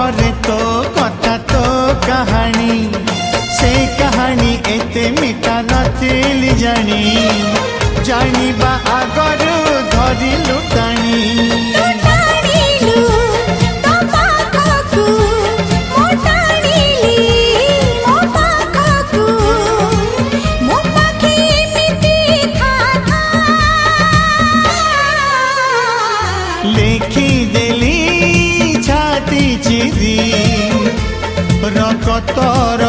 परे तो कथा तो कहानी से कहानी एते मिठा नथिली जानी जानिबा आगरु धरिलु टाणी लेखी देली छाती चिरी रकतर